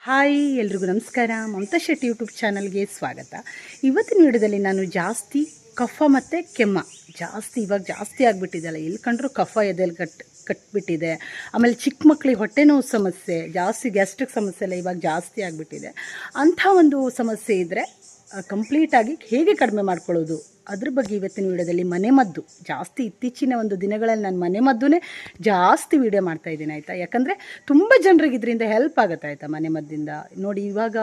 Hi ಎಲ್ರಿಗೂ ನಮಸ್ಕಾರ. Mamata Shetty YouTube ಚಾನಲ್ಗೆ ಸ್ವಾಗತ. ಇವತ್ತಿನ ವಿಡಿಯೋದಲ್ಲಿ ನಾನು ಜಾಸ್ತಿ ಕಫ ಮತ್ತು ಕೆಮ್ಮ ಇವಾಗ ಜಾಸ್ತಿ ಆಗಿಬಿಟ್ಟಿದೆಯಲ್ಲ, ಎಲ್ಲಿ ಕಂಡ್ರೂ ಕಫ ಎದೆಯಲ್ಲಿ ಕಟ್ಬಿಟ್ಟಿದೆ. ಆಮೇಲೆ ಚಿಕ್ಕ ಮಕ್ಕಳಿಗೆ ಹೊಟ್ಟೆ ನೋವು ಸಮಸ್ಯೆ ಜಾಸ್ತಿ, ಗ್ಯಾಸ್ಟ್ರಿಕ್ ಸಮಸ್ಯೆ ಎಲ್ಲ ಇವಾಗ ಜಾಸ್ತಿ ಆಗಿಬಿಟ್ಟಿದೆ. ಅಂಥ ಒಂದು ಸಮಸ್ಯೆ ಇದ್ದರೆ ಕಂಪ್ಲೀಟಾಗಿ ಹೇಗೆ ಕಡಿಮೆ ಮಾಡ್ಕೊಳ್ಳೋದು ಅದ್ರ ಬಗ್ಗೆ ಇವತ್ತಿನ ವಿಡಿಯೋದಲ್ಲಿ ಮನೆಮದ್ದು ಜಾಸ್ತಿ, ಇತ್ತೀಚಿನ ಒಂದು ದಿನಗಳಲ್ಲಿ ನಾನು ಮನೆಮದ್ದುನೇ ಜಾಸ್ತಿ ವಿಡಿಯೋ ಮಾಡ್ತಾಯಿದ್ದೀನಿ ಆಯಿತಾ. ಯಾಕಂದರೆ ತುಂಬ ಜನರಿಗೆ ಇದರಿಂದ ಹೆಲ್ಪ್ ಆಗುತ್ತೆ ಆಯಿತಾ. ಮನೆಮದ್ದಿಂದ ನೋಡಿ, ಇವಾಗ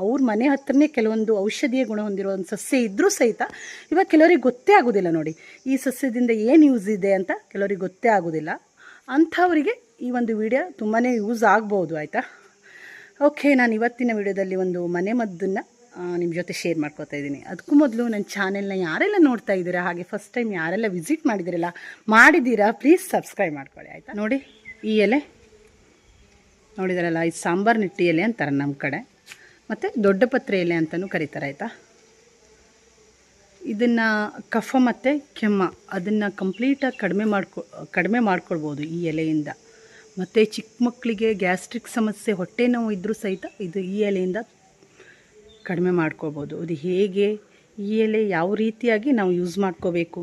ಅವ್ರ ಮನೆ ಹತ್ರನೇ ಕೆಲವೊಂದು ಔಷಧೀಯ ಗುಣ ಹೊಂದಿರೋ ಒಂದು ಸಸ್ಯ ಇದ್ದರೂ ಸಹಿತ ಇವಾಗ ಕೆಲವರಿಗೆ ಗೊತ್ತೇ ಆಗೋದಿಲ್ಲ. ನೋಡಿ, ಈ ಸಸ್ಯದಿಂದ ಏನು ಯೂಸ್ ಇದೆ ಅಂತ ಕೆಲವರಿಗೆ ಗೊತ್ತೇ ಆಗೋದಿಲ್ಲ. ಅಂಥವರಿಗೆ ಈ ಒಂದು ವಿಡಿಯೋ ತುಂಬಾ ಯೂಸ್ ಆಗ್ಬೋದು ಆಯಿತಾ. ಓಕೆ, ನಾನು ಇವತ್ತಿನ ವಿಡಿಯೋದಲ್ಲಿ ಒಂದು ಮನೆಮದ್ದನ್ನು ನಿಮ್ಮ ಜೊತೆ ಶೇರ್ ಮಾಡ್ಕೋತಾ ಇದ್ದೀನಿ. ಅದಕ್ಕೂ ಮೊದಲು ನನ್ನ ಚಾನೆಲ್ನ ಯಾರೆಲ್ಲ ನೋಡ್ತಾ ಇದ್ದೀರಾ, ಹಾಗೆ ಫಸ್ಟ್ ಟೈಮ್ ಯಾರೆಲ್ಲ ವಿಸಿಟ್ ಮಾಡಿದ್ದೀರಾ ಪ್ಲೀಸ್ ಸಬ್ಸ್ಕ್ರೈಬ್ ಮಾಡ್ಕೊಳ್ಳಿ ಆಯಿತಾ. ನೋಡಿ, ಈ ಎಲೆ ನೋಡಿದಾರಲ್ಲ, ಇದು ಸಾಂಬಾರು ನಿಟ್ಟಿ ಎಲೆ ಅಂತಾರೆ ನಮ್ಮ ಕಡೆ, ಮತ್ತು ದೊಡ್ಡ ಪತ್ರೆ ಎಲೆ ಅಂತಲೂ ಕರೀತಾರೆ ಆಯಿತಾ. ಇದನ್ನು ಕಫ ಮತ್ತು ಕೆಮ್ಮ ಅದನ್ನು ಕಂಪ್ಲೀಟಾಗಿ ಕಡಿಮೆ ಮಾಡ್ಕೊಳ್ಬೋದು ಈ ಎಲೆಯಿಂದ. ಮತ್ತು ಚಿಕ್ಕ ಮಕ್ಕಳಿಗೆ ಗ್ಯಾಸ್ಟ್ರಿಕ್ ಸಮಸ್ಯೆ, ಹೊಟ್ಟೆ ನೋವು ಇದ್ದರೂ ಸಹಿತ ಈ ಎಲೆಯಿಂದ ಕಡಿಮೆ ಮಾಡ್ಕೋಬೋದು. ಅದು ಹೇಗೆ, ಈ ಎಲೆ ಯಾವ ರೀತಿಯಾಗಿ ನಾವು ಯೂಸ್ ಮಾಡ್ಕೋಬೇಕು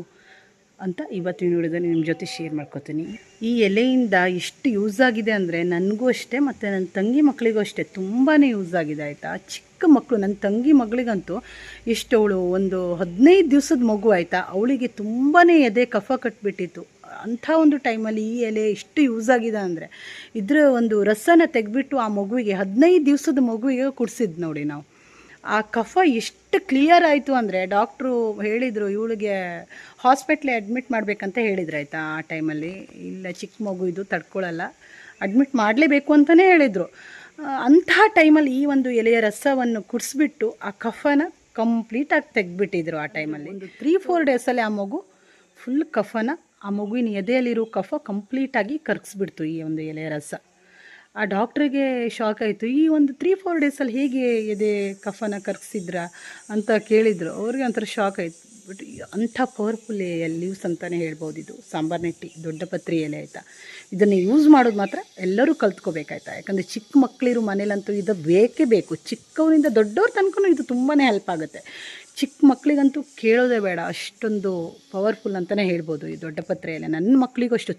ಅಂತ ಇವತ್ತಿನ ವಿಡಿಯೋದಲ್ಲಿ ನಿಮ್ಮ ಜೊತೆ ಶೇರ್ ಮಾಡ್ಕೋತೀನಿ. ಈ ಎಲೆಯಿಂದ ಎಷ್ಟು ಯೂಸ್ ಆಗಿದೆ ಅಂದರೆ ನನಗೂ ಅಷ್ಟೇ, ಮತ್ತು ನನ್ನ ತಂಗಿ ಮಕ್ಕಳಿಗೂ ಅಷ್ಟೇ ತುಂಬಾ ಯೂಸ್ ಆಗಿದೆ ಆಯಿತಾ. ಚಿಕ್ಕ ಮಕ್ಕಳು, ನನ್ನ ತಂಗಿ ಮಗಳಿಗಂತೂ ಎಷ್ಟು, ಅವಳು ಒಂದು 15 ದಿವಸದ ಮಗು ಆಯಿತಾ, ಅವಳಿಗೆ ತುಂಬಾ ಎದೆ ಕಫ ಕಟ್ಟಿಬಿಟ್ಟಿತ್ತು. ಅಂಥ ಒಂದು ಟೈಮಲ್ಲಿ ಈ ಎಲೆ ಎಷ್ಟು ಯೂಸ್ ಆಗಿದೆ ಅಂದರೆ, ಇದರ ಒಂದು ರಸನ ತೆಗೆದ್ಬಿಟ್ಟು ಆ ಮಗುವಿಗೆ 15 ದಿವಸದ ಮಗುವಿಗೆ ಕುಡಿಸಿದ್ದು ನೋಡಿ ನಾವು. ಆ ಕಫ ಎಷ್ಟು ಕ್ಲಿಯರ್ ಆಯಿತು ಅಂದರೆ, ಡಾಕ್ಟ್ರು ಹೇಳಿದರು ಇವಳಿಗೆ ಹಾಸ್ಪಿಟ್ಲಿಗೆ ಅಡ್ಮಿಟ್ ಮಾಡಬೇಕಂತ ಹೇಳಿದ್ರು ಆಯಿತಾ. ಆ ಟೈಮಲ್ಲಿ ಇಲ್ಲ, ಚಿಕ್ಕ ಮಗು ಇದು ತಡ್ಕೊಳ್ಳಲ್ಲ, ಅಡ್ಮಿಟ್ ಮಾಡಲೇಬೇಕು ಅಂತಲೇ ಹೇಳಿದರು. ಅಂಥ ಟೈಮಲ್ಲಿ ಈ ಒಂದು ಎಲೆಯ ರಸವನ್ನು ಕುಡಿಸ್ಬಿಟ್ಟು ಆ ಕಫನ ಕಂಪ್ಲೀಟಾಗಿ ತೆಗೆದ್ಬಿಟ್ಟಿದ್ರು ಆ ಟೈಮಲ್ಲಿ. ಒಂದು 3-4 ಡೇಸಲ್ಲಿ ಆ ಮಗು ಫುಲ್ ಕಫನ, ಆ ಮಗುವಿನ ಎದೆಯಲ್ಲಿರೋ ಕಫ ಕಂಪ್ಲೀಟಾಗಿ ಕರಗಿಸ್ಬಿಡ್ತು ಈ ಒಂದು ಎಲೆಯ ರಸ. ಆ ಡಾಕ್ಟ್ರಿಗೆ ಶಾಕ್ ಆಯಿತು, ಈ ಒಂದು 3-4 ಡೇಸಲ್ಲಿ ಹೇಗೆ ಎದೆ ಕಫನ ಕರಗಿಸಿದ್ರ ಅಂತ ಕೇಳಿದರು. ಅವ್ರಿಗೆ ಒಂಥರ ಶಾಕ್ ಆಯಿತು. ಬಟ್ ಅಂಥ ಪವರ್ಫುಲ್ ಲೀವ್ಸ್ ಅಂತಲೇ ಹೇಳ್ಬೋದು. ಇದು ಸಾಂಬಾರು ನೆಟ್ಟಿ ದೊಡ್ಡ ಪತ್ರೆ ಎಲೆ ಆಯಿತಾ. ಇದನ್ನು ಯೂಸ್ ಮಾಡೋದು ಮಾತ್ರ ಎಲ್ಲರೂ ಕಲ್ತ್ಕೋಬೇಕಾಯ್ತಾ. ಯಾಕಂದರೆ ಚಿಕ್ಕ ಮಕ್ಕಳಿರೋ ಮನೇಲಂತೂ ಇದು ಬೇಕೇ ಬೇಕು. ಚಿಕ್ಕವರಿಂದ ದೊಡ್ಡವ್ರ ತನಕ ಇದು ತುಂಬಾ ಹೆಲ್ಪ್ ಆಗುತ್ತೆ. ಚಿಕ್ಕ ಮಕ್ಕಳಿಗಂತೂ ಕೇಳೋದೇ ಬೇಡ, ಅಷ್ಟೊಂದು ಪವರ್ಫುಲ್ ಅಂತಲೇ ಹೇಳ್ಬೋದು ಈ ದೊಡ್ಡ ಪತ್ರೆ ಎಲೆ. ನನ್ನ ಮಕ್ಕಳಿಗೂ ಅಷ್ಟು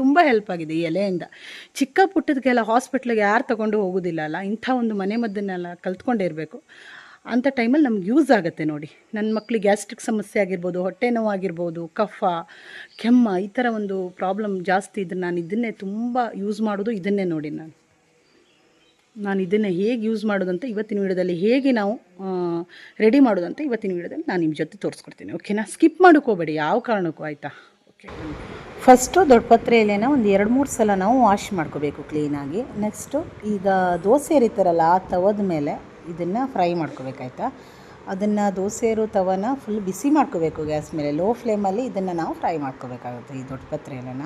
ತುಂಬ ಹೆಲ್ಪ್ ಆಗಿದೆ ಈ ಎಲೆಯಿಂದ. ಚಿಕ್ಕ ಪುಟ್ಟದಕ್ಕೆಲ್ಲ ಹಾಸ್ಪಿಟ್ಲಿಗೆ ಯಾರು ತೊಗೊಂಡು ಹೋಗೋದಿಲ್ಲ ಅಲ್ಲ, ಇಂಥ ಒಂದು ಮನೆಮದ್ದನ್ನೆಲ್ಲ ಕಲ್ತ್ಕೊಂಡಿರಬೇಕು. ಅಂಥ ಟೈಮಲ್ಲಿ ನಮ್ಗೆ ಯೂಸ್ ಆಗುತ್ತೆ ನೋಡಿ. ನನ್ನ ಮಕ್ಕಳಿಗೆ ಗ್ಯಾಸ್ಟ್ರಿಕ್ ಸಮಸ್ಯೆ ಆಗಿರ್ಬೋದು, ಹೊಟ್ಟೆ ನೋವು ಆಗಿರ್ಬೋದು, ಕಫ ಕೆಮ್ಮ ಈ ಥರ ಒಂದು ಪ್ರಾಬ್ಲಮ್ ಜಾಸ್ತಿ ಇದ್ರೆ ನಾನು ಇದನ್ನೇ ತುಂಬ ಯೂಸ್ ಮಾಡೋದು. ಇದನ್ನೇ ನೋಡಿ, ನಾನು ಇದನ್ನು ಹೇಗೆ ಯೂಸ್ ಮಾಡೋದಂತ ಇವತ್ತಿನ ವಿಡಿಯೋದಲ್ಲಿ, ಹೇಗೆ ನಾವು ರೆಡಿ ಮಾಡೋದಂತ ಇವತ್ತಿನ ವಿಡಿಯೋದಲ್ಲಿ ನಾನು ನಿಮ್ಮ ಜೊತೆ ತೋರಿಸ್ಕೊಡ್ತೀನಿ. ಓಕೆನಾ, ಸ್ಕಿಪ್ ಮಾಡೋಕ್ಕೋಗಬೇಡಿ ಯಾವ ಕಾರಣಕ್ಕೂ ಆಯಿತಾ. ಓಕೆ, ಫಸ್ಟು ದೊಡ್ಡ ಪತ್ರೆ ಎಲೆನ ಒಂದು 2-3 ಸಲ ನಾವು ವಾಶ್ ಮಾಡ್ಕೋಬೇಕು ಕ್ಲೀನಾಗಿ. ನೆಕ್ಸ್ಟು ಈಗ ದೋಸೆ ಎರಿತಾರಲ್ಲ, ಆ ತವದ ಮೇಲೆ ಇದನ್ನು ಫ್ರೈ ಮಾಡ್ಕೋಬೇಕಾಯ್ತಾ. ಅದನ್ನು ದೋಸೆ ಇರೋ ತವನ ಫುಲ್ ಬಿಸಿ ಮಾಡ್ಕೋಬೇಕು ಗ್ಯಾಸ್ ಮೇಲೆ, ಲೋ ಫ್ಲೇಮಲ್ಲಿ ಇದನ್ನು ನಾವು ಫ್ರೈ ಮಾಡ್ಕೋಬೇಕಾಗುತ್ತೆ ಈ ದೊಡ್ಡ ಪತ್ರೆ ಎಲೆನ.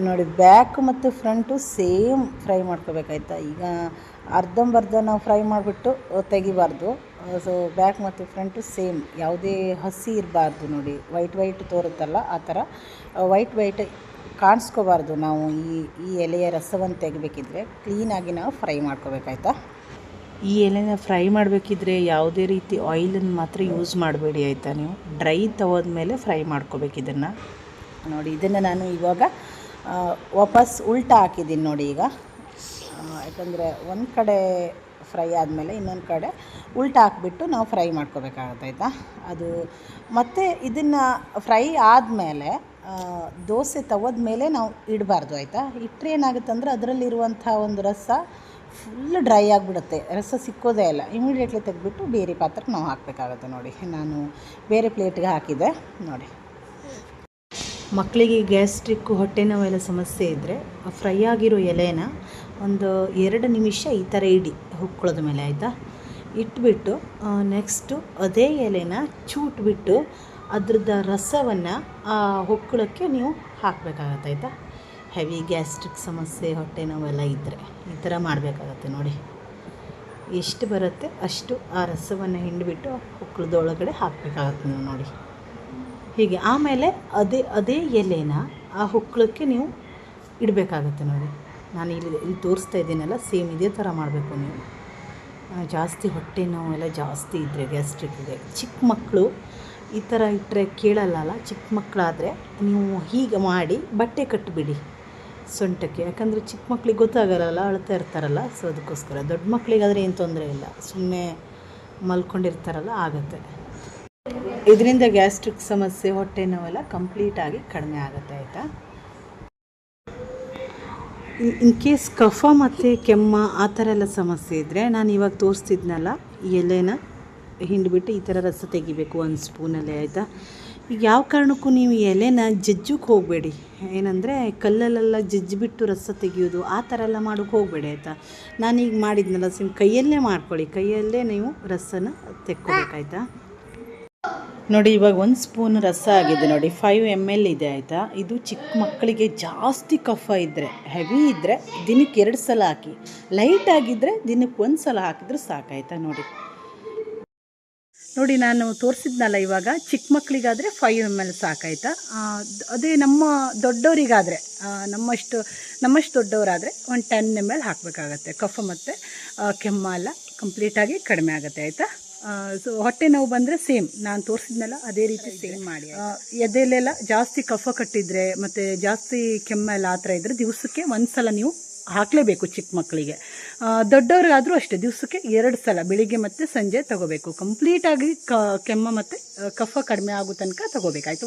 ನೋಡಿ ಬ್ಯಾಕ್ ಮತ್ತು ಫ್ರಂಟು ಸೇಮ್ ಫ್ರೈ ಮಾಡ್ಕೋಬೇಕಾಯ್ತಾ. ಈಗ ಅರ್ಧಂಬರ್ಧ ನಾವು ಫ್ರೈ ಮಾಡಿಬಿಟ್ಟು ತೆಗಿಬಾರ್ದು. ಸೊ ಬ್ಯಾಕ್ ಮತ್ತು ಫ್ರಂಟು ಸೇಮ್, ಯಾವುದೇ ಹಸಿ ಇರಬಾರ್ದು. ನೋಡಿ ವೈಟ್ ತೋರುತ್ತಲ್ಲ, ಆ ಥರ ವೈಟ್ ಕಾಣಿಸ್ಕೋಬಾರ್ದು. ನಾವು ಈ ಎಲೆಯ ರಸವನ್ನು ತೆಗಿಬೇಕಿದ್ರೆ ಕ್ಲೀನಾಗಿ ನಾವು ಫ್ರೈ ಮಾಡ್ಕೋಬೇಕಾಯ್ತಾ. ಈ ಎಲೆನ ಫ್ರೈ ಮಾಡಬೇಕಿದ್ರೆ ಯಾವುದೇ ರೀತಿ ಆಯಿಲನ್ನು ಮಾತ್ರ ಯೂಸ್ ಮಾಡಬೇಡಿ ಆಯಿತಾ. ನೀವು ಡ್ರೈ ತವದ ಮೇಲೆ ಫ್ರೈ ಮಾಡ್ಕೋಬೇಕು ಇದನ್ನು. ನೋಡಿ, ಇದನ್ನು ನಾನು ಇವಾಗ ವಾಪಸ್ ಉಲ್ಟಾ ಹಾಕಿದ್ದೀನಿ ನೋಡಿ ಈಗ. ಯಾಕಂದರೆ ಒಂದು ಕಡೆ ಫ್ರೈ ಆದಮೇಲೆ ಇನ್ನೊಂದು ಕಡೆ ಉಲ್ಟಾ ಹಾಕಿಬಿಟ್ಟು ನಾವು ಫ್ರೈ ಮಾಡ್ಕೋಬೇಕಾಗತ್ತೆ ಆಯಿತಾ. ಅದು ಮತ್ತು ಇದನ್ನು ಫ್ರೈ ಆದಮೇಲೆ ದೋಸೆ ತವದ ಮೇಲೆ ನಾವು ಇಡಬಾರ್ದು ಆಯಿತಾ. ಇಟ್ಟರೆ ಏನಾಗುತ್ತೆ ಅಂದರೆ ಅದರಲ್ಲಿರುವಂಥ ಒಂದು ರಸ ಫುಲ್ ಡ್ರೈ ಆಗಿಬಿಡುತ್ತೆ, ರಸ ಸಿಕ್ಕೋದೇ ಇಲ್ಲ. ಇಮಿಡಿಯೇಟ್ಲಿ ತೆಗೆದ್ಬಿಟ್ಟು ಬೇರೆ ಪಾತ್ರಕ್ಕೆ ನಾವು ಹಾಕಬೇಕಾಗತ್ತೆ. ನೋಡಿ, ನಾನು ಬೇರೆ ಪ್ಲೇಟ್ಗೆ ಹಾಕಿದೆ ನೋಡಿ. ಮಕ್ಕಳಿಗೆ ಗ್ಯಾಸ್ಟ್ರಿಕ್ಕು, ಹೊಟ್ಟೆ ನೋವೆಲ್ಲ ಸಮಸ್ಯೆ ಇದ್ದರೆ ಫ್ರೈ ಆಗಿರೋ ಎಲೆನ ಒಂದು 2 ನಿಮಿಷ ಈ ಥರ ಇಡಿ ಹುಕ್ಕೊಳ್ಳೋದ ಮೇಲೆ ಆಯಿತಾ. ಇಟ್ಬಿಟ್ಟು ನೆಕ್ಸ್ಟು ಅದೇ ಎಲೆನ ಚೂಟ್ಬಿಟ್ಟು ಅದ್ರದ್ದು ರಸವನ್ನು ಆ ಹೊಕ್ಕಳಕ್ಕೆ ನೀವು ಹಾಕಬೇಕಾಗತ್ತೆ ಆಯಿತಾ. ಹೆವಿ ಗ್ಯಾಸ್ಟ್ರಿಕ್ ಸಮಸ್ಯೆ, ಹೊಟ್ಟೆ ನೋವೆಲ್ಲ ಇದ್ದರೆ ಈ ಥರ ಮಾಡಬೇಕಾಗತ್ತೆ. ನೋಡಿ, ಎಷ್ಟು ಬರುತ್ತೆ ಅಷ್ಟು ಆ ರಸವನ್ನು ಹಿಂಡಿಬಿಟ್ಟು ಹೊಕ್ಕಳದೊಳಗಡೆ ಹಾಕಬೇಕಾಗತ್ತೆ ನೀವು ನೋಡಿ ಹೀಗೆ. ಆಮೇಲೆ ಅದೇ ಎಲೆನ ಆ ಹೊಕ್ಕಳಕ್ಕೆ ನೀವು ಇಡಬೇಕಾಗತ್ತೆ ನೋಡಿ. ನಾನು ಇಲ್ಲಿ ತೋರಿಸ್ತಾ ಇದ್ದೀನಲ್ಲ ಸೇಮ್ ಇದೇ ಥರ ಮಾಡಬೇಕು ನೀವು. ಜಾಸ್ತಿ ಹೊಟ್ಟೆ ನೋವೆಲ್ಲ ಜಾಸ್ತಿ ಇದ್ದರೆ ಗ್ಯಾಸ್ಟ್ರಿಕ್ಗೆ, ಚಿಕ್ಕ ಮಕ್ಕಳು ಈ ಥರ ಇಟ್ಟರೆ ಕೇಳಲ್ಲ. ಚಿಕ್ಕ ಮಕ್ಕಳಾದರೆ ನೀವು ಹೀಗೆ ಮಾಡಿ ಬಟ್ಟೆ ಕಟ್ಟಿಬಿಡಿ ಸೊಂಟಕ್ಕೆ, ಯಾಕಂದರೆ ಚಿಕ್ಕ ಮಕ್ಳಿಗೆ ಗೊತ್ತಾಗಲ್ಲ, ಅಳ್ತಾ ಇರ್ತಾರಲ್ಲ, ಸೊ ಅದಕ್ಕೋಸ್ಕರ. ದೊಡ್ಡ ಮಕ್ಕಳಿಗಾದರೆ ಏನು ತೊಂದರೆ ಇಲ್ಲ, ಸುಮ್ಮನೆ ಮಲ್ಕೊಂಡಿರ್ತಾರಲ್ಲ ಆಗುತ್ತೆ. ಇದರಿಂದ ಗ್ಯಾಸ್ಟ್ರಿಕ್ ಸಮಸ್ಯೆ, ಹೊಟ್ಟೆ ನೋವೆಲ್ಲ ಕಂಪ್ಲೀಟಾಗಿ ಕಡಿಮೆ ಆಗುತ್ತೆ, ಆಯಿತಾ. ಇನ್ ಕೇಸ್ ಕಫ ಮತ್ತು ಕೆಮ್ಮ ಆ ಥರ ಎಲ್ಲ ಸಮಸ್ಯೆ ಇದ್ದರೆ ನಾನು ಇವಾಗ ತೋರಿಸ್ತಿದ್ನಲ್ಲ, ಈ ಎಲೆನ ಹಿಂಡಿಬಿಟ್ಟು ಈ ಥರ ರಸ ತೆಗಿಬೇಕು 1 ಸ್ಪೂನಲ್ಲಿ, ಆಯಿತಾ. ಈಗ ಯಾವ ಕಾರಣಕ್ಕೂ ನೀವು ಈ ಎಲೆನ ಜಜ್ಜಕ್ಕೆ ಹೋಗಬೇಡಿ, ಏನಂದರೆ ಕಲ್ಲಲ್ಲೆಲ್ಲ ಜಜ್ಜಿಬಿಟ್ಟು ರಸ ತೆಗಿಯೋದು ಆ ಥರ ಎಲ್ಲ ಮಾಡೋಕ್ಕೆ ಹೋಗಬೇಡಿ, ಆಯಿತಾ. ನಾನೀಗ ಮಾಡಿದ್ನಲ್ಲ ಕೈಯಲ್ಲೇ ಮಾಡ್ಕೊಳ್ಳಿ, ಕೈಯಲ್ಲೇ ನೀವು ರಸನ ತೆಕ್ಕೋಬೇಕಾಯ್ತಾ. ನೋಡಿ ಇವಾಗ 1 ಸ್ಪೂನ್ ರಸ ಆಗಿದೆ ನೋಡಿ, 5 ml ಇದೆ, ಆಯಿತಾ. ಇದು ಚಿಕ್ಕ ಮಕ್ಕಳಿಗೆ ಜಾಸ್ತಿ ಕಫ ಇದ್ದರೆ, ಹೆವಿ ಇದ್ದರೆ ದಿನಕ್ಕೆ 2 ಸಲ ಹಾಕಿ, ಲೈಟ್ ಆಗಿದ್ದರೆ ದಿನಕ್ಕೆ 1 ಸಲ ಹಾಕಿದ್ರೆ ಸಾಕಾಯ್ತಾ. ನೋಡಿ ನಾನು ತೋರಿಸಿದ್ನಲ್ಲ, ಇವಾಗ ಚಿಕ್ಕ ಮಕ್ಕಳಿಗಾದರೆ 5 ml ಸಾಕಾಯ್ತಾ. ಅದೇ ನಮ್ಮ ದೊಡ್ಡವರಿಗಾದರೆ, ನಮ್ಮಷ್ಟು ದೊಡ್ಡವರಾದರೆ 10 ml ಹಾಕಬೇಕಾಗತ್ತೆ. ಕಫ ಮತ್ತು ಕೆಮ್ಮ ಎಲ್ಲ ಕಂಪ್ಲೀಟಾಗಿ ಕಡಿಮೆ ಆಗುತ್ತೆ, ಆಯಿತಾ. ಸೊ ಹೊಟ್ಟೆ ನೋವು ಬಂದರೆ ಸೇಮ್ ನಾನು ತೋರಿಸಿದ್ನಲ್ಲ ಅದೇ ರೀತಿ ಸೇಮ್ ಮಾಡಿ. ಎದೆಲೆಲ್ಲ ಜಾಸ್ತಿ ಕಫ ಕಟ್ಟಿದರೆ ಮತ್ತು ಜಾಸ್ತಿ ಕೆಮ್ಮೆಲ್ಲ ಆ ಥರ ಇದ್ದರೆ ದಿವಸಕ್ಕೆ 1 ಸಲ ನೀವು ಹಾಕಲೇಬೇಕು ಚಿಕ್ಕ ಮಕ್ಕಳಿಗೆ. ದೊಡ್ಡವ್ರಿಗಾದರೂ ಅಷ್ಟೇ, ದಿವಸಕ್ಕೆ 2 ಸಲ ಬೆಳಿಗ್ಗೆ ಮತ್ತು ಸಂಜೆ ತಗೋಬೇಕು. ಕಂಪ್ಲೀಟಾಗಿ ಕೆಮ್ಮ ಮತ್ತು ಕಫ ಕಡಿಮೆ ಆಗೋ ತನಕ ತಗೋಬೇಕಾಯ್ತು.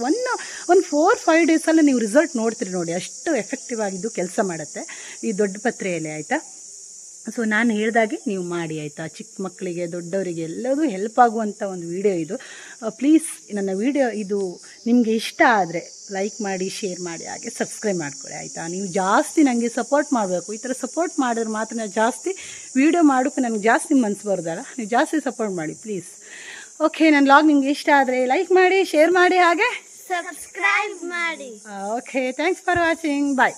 ಒಂದು 4-5 ಡೇಸಲ್ಲಿ ನೀವು ರಿಸಲ್ಟ್ ನೋಡ್ತೀರಿ ನೋಡಿ, ಅಷ್ಟು ಎಫೆಕ್ಟಿವ್ ಆಗಿದ್ದು ಕೆಲಸ ಮಾಡುತ್ತೆ ಈ ದೊಡ್ಡ ಪತ್ರೆ ಎಲೆ, ಆಯಿತಾ. ಸೊ ನಾನು ಹೇಳಿದಾಗೆ ನೀವು ಮಾಡಿ, ಆಯಿತಾ. ಚಿಕ್ಕ ಮಕ್ಕಳಿಗೆ ದೊಡ್ಡವರಿಗೆ ಎಲ್ಲದೂ ಹೆಲ್ಪ್ ಆಗುವಂಥ ಒಂದು ವಿಡಿಯೋ ಇದು. ಪ್ಲೀಸ್ ನನ್ನ ವಿಡಿಯೋ ಇದು ನಿಮಗೆ ಇಷ್ಟ ಆದರೆ ಲೈಕ್ ಮಾಡಿ, ಶೇರ್ ಮಾಡಿ, ಹಾಗೆ ಸಬ್ಸ್ಕ್ರೈಬ್ ಮಾಡ್ಕೊಳ್ಳಿ, ಆಯಿತಾ. ನೀವು ಜಾಸ್ತಿ ನನಗೆ ಸಪೋರ್ಟ್ ಮಾಡಬೇಕು. ಈ ಥರ ಸಪೋರ್ಟ್ ಮಾಡಿದ್ರೆ ಮಾತ್ರ ನಾನು ಜಾಸ್ತಿ ವಿಡಿಯೋ ಮಾಡೋಕ್ಕೆ ನನಗೆ ಜಾಸ್ತಿ ಮನಸ್ಸು ಬರೋದಲ್ಲ, ನೀವು ಜಾಸ್ತಿ ಸಪೋರ್ಟ್ ಮಾಡಿ ಪ್ಲೀಸ್. ಓಕೆ, ನನ್ನ ವ್ಲಾಗ್ ನಿಮಗೆ ಇಷ್ಟ ಆದರೆ ಲೈಕ್ ಮಾಡಿ, ಶೇರ್ ಮಾಡಿ, ಹಾಗೆ ಸಬ್ಸ್ಕ್ರೈಬ್ ಮಾಡಿ. Okay, thanks for watching, bye.